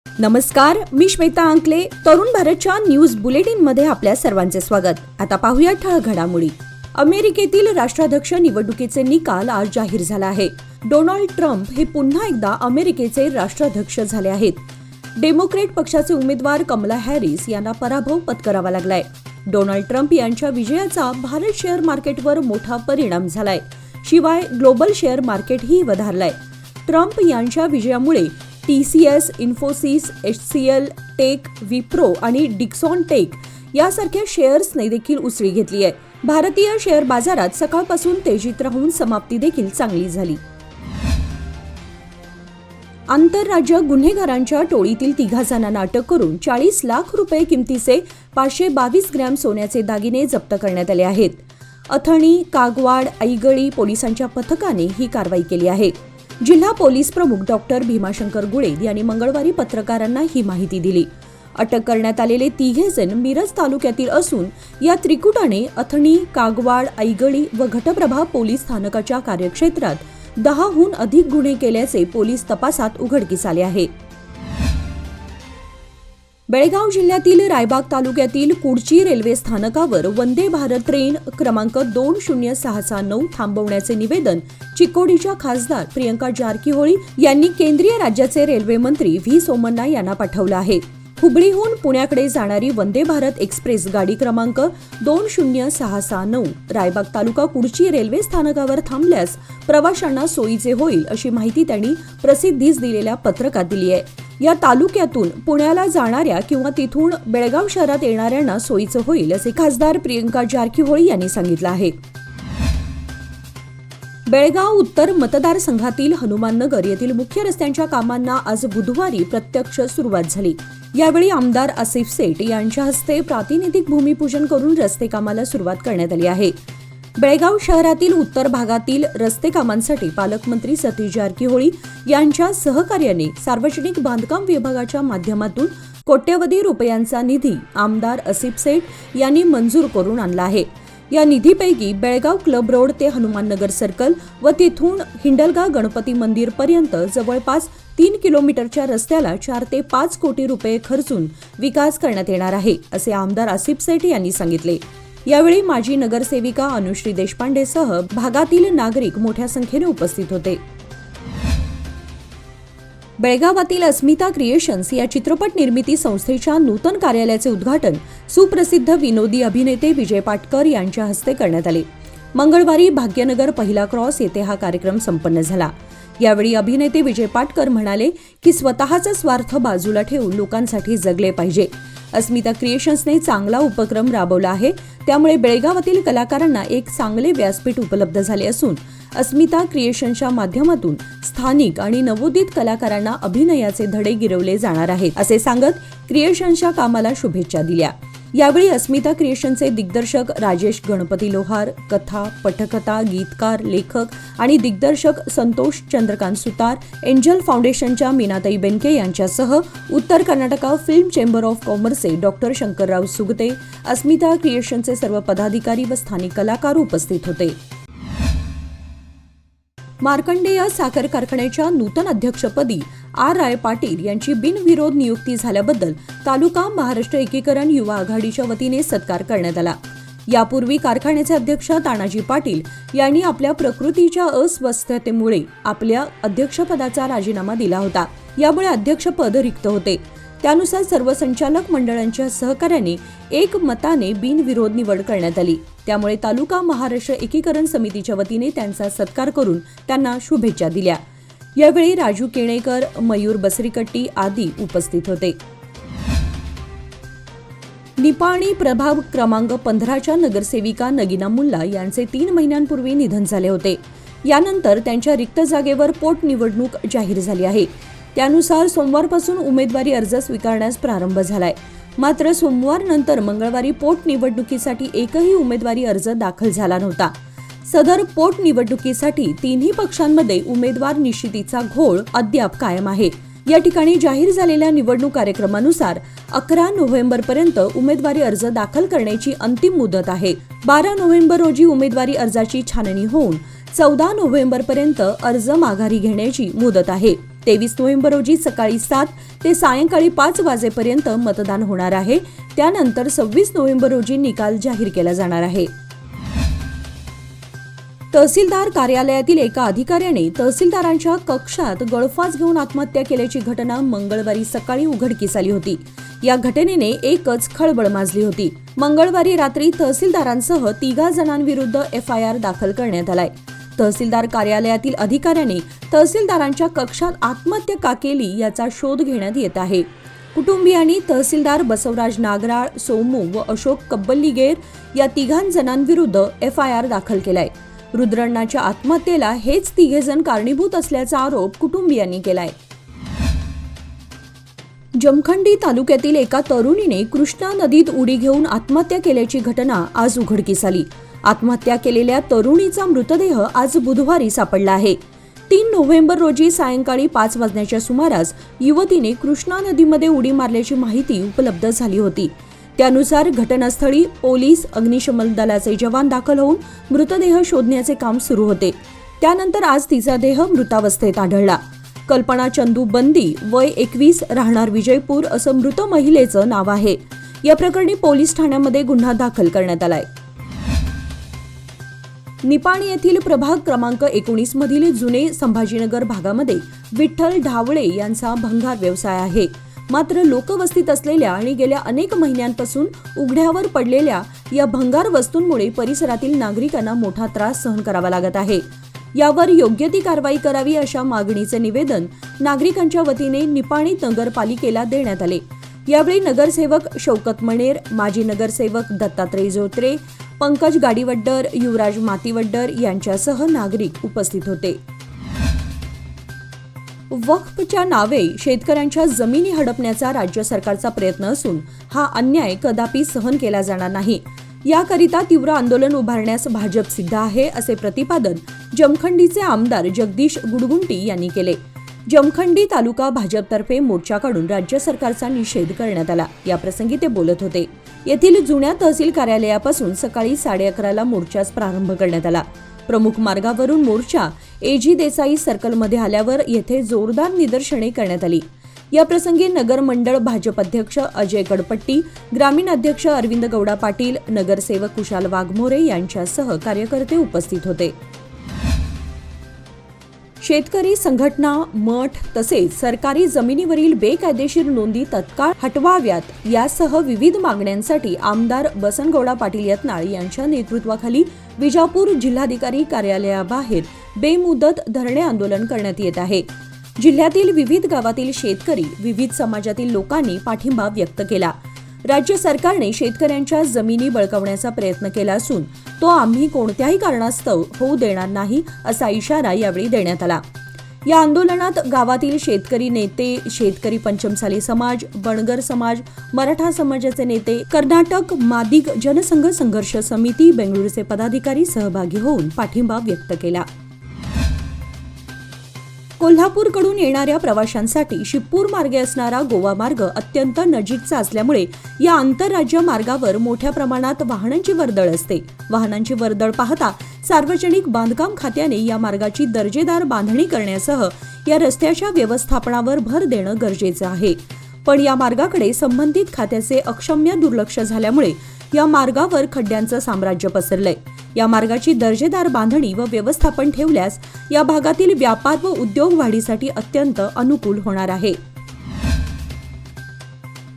नमस्कार, मी श्वेता अंकले. तरुण भारतच्या न्यूज बुलेटिन मध्ये आपल्या सर्वांचे स्वागत. आता पाहूया ठळक घडामोडी. अमेरिकेतील राष्ट्राध्यक्ष निवडणुकीचे निकाल आज जाहीर झाला आहे. डोनाल्ड ट्रम्प हे पुन्हा एकदा अमेरिकेचे राष्ट्राध्यक्ष झाले आहेत. डेमोक्रेट पक्षाचे उमेदवार कमला हॅरिस यांना पराभव पत्करावा लागलाय. डोनाल्ड ट्रम्प यांच्या विजयाचा भारत शेअर मार्केटवर मोठा परिणाम झालाय. शिवाय ग्लोबल शेअर मार्केटही वधारलंय. ट्रम्प यांच्या विजयामुळे TCS, Infosys, HCL, tech, Wipro आणि डिक्सॉन टेक यासारख्या शेअर्सने देखील उसळी घेतली आहे. भारतीय शेअर बाजारात सकाळपासून तेजीत राहून समाप्ती देखील चांगली झाली. आंतरराज्य गुन्हेगारांच्या टोळीतील 3 जणांना अटक करून 40 लाख रुपये किमतीचे 522 ग्रॅम सोन्याचे दागिने जप्त करण्यात आले आहेत. अथणी, कागवाड, ऐगळी पोलिसांच्या पथकाने ही कारवाई केली आहे. जिल्हा पोलीस प्रमुख डॉक्टर भीमाशंकर गुळे यांनी मंगळवारी पत्रकारांना ही माहिती दिली. अटक करण्यात आलेले 3 जण मिरज तालुक्यातील असून या त्रिकुटाने अथणी, कागवाड, ऐगळी व घटप्रभा पोलीस स्थानकाच्या कार्यक्षेत्रात 10हून अधिक गुन्हे केल्याचे पोलीस तपासात उघडकीस आले आहे. बेळगाव जिल्ह्यातील रायबाग तालुक्यातील कुडची रेल्वे स्थानकावर वंदे भारत ट्रेन क्रमांक 20669 थांबवण्याचे निवेदन चिकोडीच्या खासदार प्रियंका जारकीहोळी यांनी केंद्रीय राज्याचे रेल्वे मंत्री व्ही सोमण्णा यांना पाठवलं आहे. हुबळीहून पुण्याकडे जाणारी वंदे भारत एक्सप्रेस गाडी क्रमांक 20669 रायबाग तालुका कुडची रेल्वे स्थानकावर थांबल्यास प्रवाशांना सोयीचे होईल अशी माहिती त्यांनी प्रसिद्धीस दिलेल्या पत्रकात दिली आहे. या तालुक्यातून पुण्याला जाणाऱ्या किंवा तिथून बेळगाव शहरात येणाऱ्यांना सोयीचं होईल असे खासदार प्रियंका जारकीहोळी यांनी सांगितलं आहे. बेळगाव उत्तर मतदारसंघातील हनुमाननगर येथील मुख्य रस्त्यांच्या कामांना आज बुधवारी प्रत्यक्ष सुरुवात झाली. यावेळी आमदार आसिफ सेठ यांच्या हस्ते प्रातिनिधिक भूमिपूजन करून रस्ते कामाला सुरुवात करण्यात आली आहे. बेळगाव शहरातील उत्तर भागातील रस्ते कामांसाठी पालकमंत्री सतीश जारकीहोळी यांच्या सहकार्याने सार्वजनिक बांधकाम विभागाच्या माध्यमातून कोट्यवधी रुपयांचा निधी आमदार आसिफ सेठ यांनी मंजूर करून आणला आहे. या निधीपैकी बेळगाव क्लब रोड ते हनुमाननगर सर्कल व तेथून हिंडलगा गणपती मंदिर पर्यंत जवळपास 3 किलोमीटरच्या रस्त्याला 4 ते 5 कोटी रुपये खर्चून विकास करण्यात येणार आहे असे आमदार आसिफ सेठ यांनी सांगितले. यावेळी माजी नगरसेविका अनुश्री देशपांडेसह भागातील नागरिक मोठ्या संख्येने उपस्थित होते. बेळगावातील अस्मिता क्रिएशन्स या चित्रपट निर्मिती संस्थेच्या नूतन कार्यालयाचे उद्घाटन सुप्रसिद्ध विनोदी अभिनेते विजय पाटकर यांच्या हस्ते करण्यात आले. मंगळवारी भाग्यनगर पहिला क्रॉस येथे हा कार्यक्रम संपन्न झाला. यावेळी अभिनेते विजय पाटकर म्हणाले की स्वतःचा स्वार्थ बाजूला ठेवून लोकांसाठी जगले पाहिजे. अस्मिता क्रिएशन्सने चांगला उपक्रम राबवला आहे. त्यामुळे बेळगावातील कलाकारांना एक चांगले व्यासपीठ उपलब्ध झाले असून अस्मिता क्रिएशन्सच्या माध्यमातून स्थानिक आणि नवोदित कलाकारांना अभिनयाचे धडे गिरवले जाणार आहेत असे सांगत क्रिएशन्सच्या कामाला शुभेच्छा दिल्या. यावेळी अस्मिता क्रिएशनचे दिग्दर्शक राजेश गणपती लोहार, कथा, पटकथा, गीतकार, लेखक आणि दिग्दर्शक संतोष चंद्रकांत सुतार, एंजल फाउंडेशनच्या मीनाताई बेनके यांच्यासह उत्तर कर्नाटका फिल्म चेंबर ऑफ कॉमर्सचे डॉक्टर शंकरराव सुगते, अस्मिता क्रिएशनचे सर्व पदाधिकारी व स्थानिक कलाकार उपस्थित होते. मार्कंडेय साखर कारखान्याच्या नूतन अध्यक्षपदी R.I. पाटील यांची बिनविरोध नियुक्ती झाल्याबद्दल तालुका महाराष्ट्र एकीकरण युवा आघाडीच्या वतीने सत्कार करण्यात आला. यापूर्वी कारखान्याचे अध्यक्ष तानाजी पाटील यांनी आपल्या प्रकृतीच्या अस्वस्थतेमुळे आपल्या अध्यक्षपदाचा राजीनामा दिला होता. यामुळे अध्यक्षपद रिक्त होते. त्यानुसार सर्व संचालक मंडळांच्या सहकार्याने एकमताने बिनविरोध निवड करण्यात आली. त्यामुळे तालुका महाराष्ट्र एकीकरण समितीच्या वतीने त्यांचा सत्कार करून त्यांना शुभेच्छा दिल्या. यावेळी राजू केणेकर, मयूर बसरीकट्टी आदी उपस्थित होते. निपाणी प्रभाग क्रमांक 15च्या नगरसेविका नगीना मुल्ला यांचे 3 महिन्यांपूर्वी निधन झाले होते. यानंतर त्यांच्या रिक्त जागेवर पोटनिवडणूक जाहीर झाली आहे. त्यानुसार सोमवारपासून उमेदवारी अर्ज स्वीकारण्यास प्रारंभ झालाय. मात्र सोमवार नंतर मंगळवारी पोटनिवडणुकीसाठी एकही उमेदवारी अर्ज दाखल झाला नव्हता. सदर पोटनिवडणुकीसाठी 3ही पक्षांमध्ये उमेदवार निश्चितीचा घोळ अद्याप कायम आहे. या ठिकाणी जाहीर झालेल्या निवडणूक कार्यक्रमानुसार 11 नोव्हेंबरपर्यंत उमेदवारी अर्ज दाखल करण्याची अंतिम मुदत आहे. 12 नोव्हेंबर रोजी उमेदवारी अर्जाची छाननी होऊन 14 नोव्हेंबरपर्यंत अर्ज माघारी घेण्याची मुदत आहे. 23 नोव्हेंबर रोजी सकाळी 7 ते सायंकाळी 5 वाजेपर्यंत मतदान होणार आहे. त्यानंतर 26 नोव्हेंबर रोजी निकाल जाहीर केला जाणार आहे. तहसीलदार कार्यालयातील एका अधिकाऱ्याने तहसीलदारांच्या कक्षात गळफास घेऊन आत्महत्या केल्याची घटना मंगळवारी सकाळी उघडकीस आली होती. या घटनेने एकच खळबळ माजली होती. मंगळवारी रात्री तहसीलदारांसह 3 जणांविरुद्ध FIR दाखल करण्यात आलाय. तहसीलदार कार्यालयातील अधिकाऱ्याने तहसीलदारांच्या कक्षात आत्महत्या का केली याचा शोध घेण्यात येत आहे. कुटुंबियांनी तहसीलदार बसवराज नागराळ, सोमू व अशोक कब्बल्लीगेर या 3 जणांविरुद्ध FIR दाखल केलाय. रुद्रण्णाच्या आत्महत्येला हेच 3 जण कारणीभूत असल्याचा आरोप कुटुंबियांनी केलाय. जमखंडी तालुक्यातील एका तरुणीने कृष्णा नदीत उडी घेऊन आत्महत्या केल्याची घटना आज उघडकीस आली. आत्महत्या केलेल्या तरुणीचा मृतदेह आज बुधवारी सापडला आहे. 3 नोव्हेंबर रोजी सायंकाळी 5 वाजण्याच्या सुमारास युवतीने कृष्णा नदीमध्ये उडी मारल्याची माहिती उपलब्ध झाली होती. त्यानुसार घटनास्थळी पोलीस, अग्निशमन दलाचे जवान दाखल होऊन मृतदेह शोधण्याचे काम सुरू होते. त्यानंतर आज तिचा देह मृतावस्थेत आढळला. कल्पना चंदू बंदी, वय 21, राहणार विजयपूर असं मृत महिलेचं नाव आहे. या प्रकरणी पोलीस ठाण्यामध्ये गुन्हा दाखल करण्यात आलाय. निपाणी येथील प्रभाग क्रमांक 19 मधील जुने संभाजीनगर भागामध्ये विठ्ठल ढावळे यांचा भंगार व्यवसाय आहे. मात्र लोकवस्तीत असलेल्या आणि गेल्या अनेक महिन्यांपासून उघड्यावर पडलेल्या या भंगार वस्तूंमुळे परिसरातील नागरिकांना मोठा त्रास सहन करावा लागत आहे. यावर योग्य ती कारवाई करावी अशा मागणीचे निवेदन नागरिकांच्या वतीने निपाणी नगरपालिकेला देण्यात आले. यावेळी नगरसेवक शौकत मणेर, माजी नगरसेवक दत्तात्रय जोत्रे, पंकज गाडीवड्डर, युवराज मातीवड्डर यांच्यासह नागरिक उपस्थित होते. वक्फच्या नावे शेतकऱ्यांच्या जमिनी हडपण्याचा राज्य सरकारचा प्रयत्न असून हा अन्याय कदापि सहन केला जाणार नाही. याकरिता तीव्र आंदोलन उभारण्यास भाजप सिद्ध आहे, असे प्रतिपादन जमखंडीचे आमदार जगदीश गुडगुंटी यांनी केले. जमखंडी तालुका भाजपतर्फे मोर्चा काढून राज्य सरकारचा निषेध करण्यात आला. याप्रसंगी ते बोलत होते. येथील जुन्या तहसील कार्यालयापासून सकाळी 11:30ला मोर्चास प्रारंभ करण्यात आला. प्रमुख मार्गावरून मोर्चा AG देसाई सर्कलमध्ये आल्यावर येथे जोरदार निदर्शने करण्यात आली. या प्रसंगी नगर मंडळ भाजप अध्यक्ष अजय कडपट्टी, ग्रामीण अध्यक्ष अरविंद गौडा पाटील, नगरसेवक कुशाल वाघमोरे यांच्यासह कार्यकर्ते उपस्थित होते. शेतकरी संघटना, मठ तसेच सरकारी जमिनीवरील बेकायदेशीर नोंदी तत्काळ हटवाव्यात यासह विविध मागण्यांसाठी आमदार बसनगौडा पाटील यत्नाळ यांच्या नेतृत्वाखाली विजापूर जिल्हाधिकारी कार्यालयाबाहेर बेमुदत धरणे आंदोलन करण्यात येत आहे. जिल्ह्यातील विविध गावातील शेतकरी, विविध समाजातील लोकांनी पाठिंबा व्यक्त केला. राज्य सरकारने शेतकऱ्यांच्या जमिनी बळकावण्याचा प्रयत्न केला असून तो आम्ही कोणत्याही कारणास्तव होऊ देणार नाही, असा इशारा यावेळी देण्यात आला. या आंदोलनात गावातील शेतकरी नेते, शेतकरी पंचमसाली समाज, बणगर समाज, मराठा समाजाचे नेते, कर्नाटक मादिग जनसंघ संघर्ष समिती बेंगळुरूचे पदाधिकारी सहभागी होऊन पाठिंबा व्यक्त केला. कोल्हापूरकडून येणाऱ्या प्रवाशांसाठी शिपूर मार्गे असणारा गोवा मार्ग अत्यंत नजीकचा असल्यामुळे या आंतरराज्य मार्गावर मोठ्या प्रमाणात वाहनांची वर्दळ असते. वाहनांची वर्दळ पाहता सार्वजनिक बांधकाम खात्याने या मार्गाची दर्जेदार बांधणी करण्यासह या रस्त्याच्या व्यवस्थापनावर भर देणं गरजेचं आहे. पण या मार्गाकडे संबंधित खात्याचे अक्षम्य दुर्लक्ष झाल्यामुळे या मार्गावर खड्ड्यांचं साम्राज्य पसरलंय. या मार्गाची दर्जेदार बांधणी व व्यवस्थापन ठेवल्यास या भागातील व्यापार व उद्योग वाढीसाठी अत्यंत अनुकूल होणार आहे.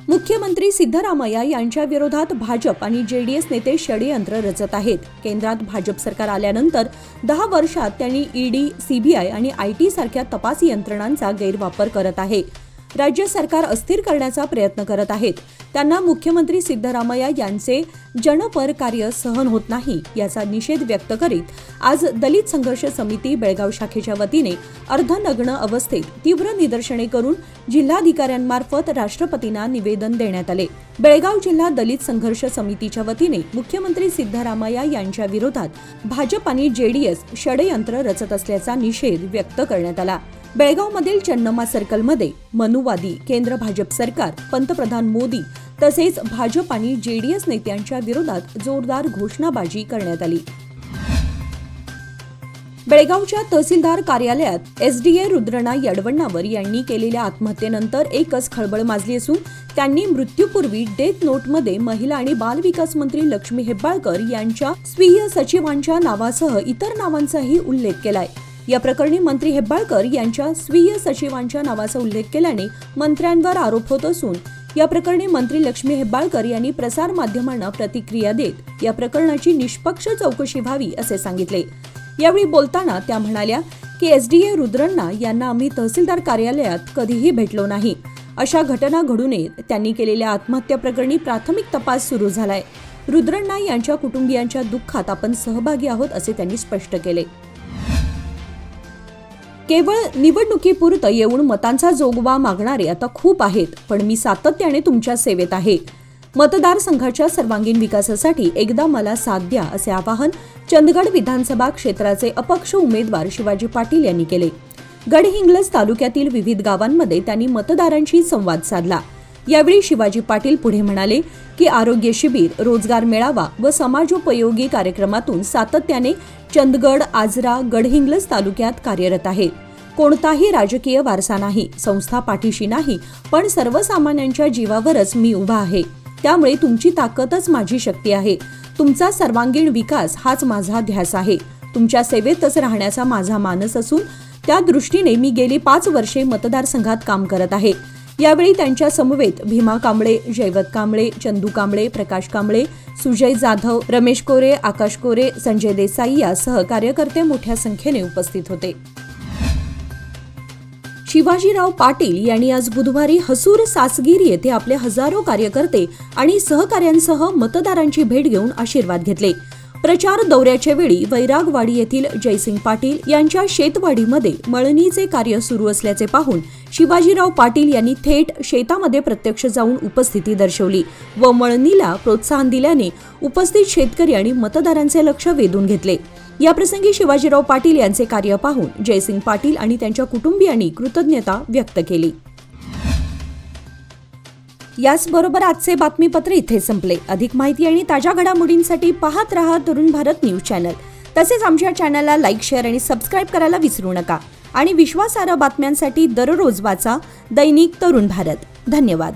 मुख्यमंत्री सिद्धरामय्या यांच्या विरोधात भाजप आणि JDS नेते षडयंत्र रचत आहेत. केंद्रात भाजप सरकार आल्यानंतर 10 वर्षात त्यांनी ED, CBI आणि IT सारख्या तपास यंत्रणांचा गैरवापर करत आहे. राज्य सरकार अस्थिर करण्याचा प्रयत्न करत आहेत. त्यांना मुख्यमंत्री सिद्धरामय्या यांचे जनपर कार्य सहन होत नाही, याचा निषेध व्यक्त करीत आज दलित संघर्ष समिती बेळगाव शाखेच्या वतीने अर्धनग्न अवस्थेत तीव्र निदर्शने करून जिल्हाधिकाऱ्यांमार्फत राष्ट्रपतींना निवेदन देण्यात आले. बेळगाव जिल्हा दलित संघर्ष समितीच्या वतीने मुख्यमंत्री सिद्धरामय्या यांच्या विरोधात भाजप आणि JDS षडयंत्र रचत असल्याचा निषेध व्यक्त करण्यात आला. बेळगावमधील चन्नमा सर्कलमध्ये मनुवादी, केंद्र भाजप सरकार, पंतप्रधान मोदी तसेच भाजप आणि JDS नेत्यांच्या विरोधात जोरदार घोषणाबाजी करण्यात आली. बेळगावच्या तहसीलदार कार्यालयात एसडीए रुद्रना यडवण्णावर यांनी केलेल्या आत्महत्येनंतर एकच खळबळ माजली असून त्यांनी मृत्यूपूर्वी डेथ नोटमध्ये महिला आणि बाल विकास मंत्री लक्ष्मी हेब्बाळकर यांच्या स्वीय सचिवांच्या नावासह इतर नावांचाही उल्लेख केलाय। या प्रकरणी मंत्री हेब्बाळकर यांच्या स्वीय सचिवांच्या नावाचा उल्लेख केल्याने मंत्र्यांवर आरोप होत असून या प्रकरणी मंत्री लक्ष्मी हेब्बाळकर यांनी प्रसार माध्यमांना प्रतिक्रिया देत या प्रकरणाची निष्पक्ष चौकशी व्हावी असे सांगितले। यावेळी बोलताना त्या म्हणाल्या की एसडीए रुद्रण्णा यांना आम्ही तहसीलदार कार्यालयात कधीही भेटलो नाही। अशा घटना घडू नयेत। त्यांनी केलेल्या आत्महत्या प्रकरणी प्राथमिक तपास सुरू झालाय। रुद्रण्णा यांच्या कुटुंबियांच्या दुःखात आपण सहभागी आहोत असे त्यांनी स्पष्ट केले। केवळ निवडणुकीपुरतं येऊन मतांचा जोगवा मागणारे आता खूप आहेत, पण मी सातत्याने तुमच्या सेवेत आहे। मतदारसंघाच्या सर्वांगीण विकासासाठी एकदा मला साथ द्या असे आवाहन चंदगड विधानसभा क्षेत्राचे अपक्ष उमेदवार शिवाजी पाटील यांनी केले। गडहिंग्लज तालुक्यातील विविध गावांमध्ये त्यांनी मतदारांशी संवाद साधला। यावेळी शिवाजी पाटील पुढे म्हणाले की आरोग्य शिबिर, रोजगार मेळावा व समाजोपयोगी कार्यक्रमातून सातत्याने चंदगड, आजरा, गडहिंग्लज तालुक्यात कार्यरत आहे। कोणताही राजकीय वारसा नाही, संस्था पाठीशी नाही, पण सर्वसामान्यांच्या जीवावरच मी उभा आहे। त्यामुळे तुमची ताकदच माझी शक्ती आहे। तुमचा सर्वांगीण विकास हाच माझा ध्यास आहे। तुमच्या सेवेतच राहण्याचा माझा मानस असून त्या दृष्टीने मी गेली 5 वर्षे मतदारसंघात काम करत आहे। यावेळी त्यांच्या समवेत भीमा कांबळे, जयवत कांबळे, चंदू कांबळे, प्रकाश कांबळे, सुजय जाधव, रमेश कोरे, आकाश कोरे, संजय देसाई यासह कार्यकर्ते मोठ्या संख्येने उपस्थित होते। शिवाजीराव पाटील यांनी आज बुधवारी हसूर सासगीर येथे आपले हजारो कार्यकर्ते आणि सहकाऱ्यांसह मतदारांची भेट घेऊन आशीर्वाद घेतले। प्रचार दौऱ्याच्या वेळी वैरागवाडी येथील जयसिंग पाटील यांच्या शेतवाडीमध्ये मळणीचे कार्य सुरू असल्याचे पाहून शिवाजीराव पाटील यांनी थेट शेतामध्ये प्रत्यक्ष जाऊन उपस्थिती दर्शवली व मळणीला प्रोत्साहन दिल्याने उपस्थित शेतकरी आणि मतदारांचे लक्ष वेधून घेतले। याप्रसंगी शिवाजीराव पाटील यांचे कार्य पाहून जयसिंग पाटील आणि त्यांच्या कुटुंबियांनी कृतज्ञता व्यक्त केली। याचबरोबर आजचे बातमीपत्र इथे संपले। अधिक माहिती आणि ताज्या घडामोडींसाठी पाहत रहा तरुण भारत न्यूज चॅनल। तसेच आमच्या चॅनलला लाईक, शेअर आणि सबस्क्राईब करायला विसरू नका आणि विश्वासार्ह बातम्यांसाठी दररोज वाचा दैनिक तरुण भारत। धन्यवाद।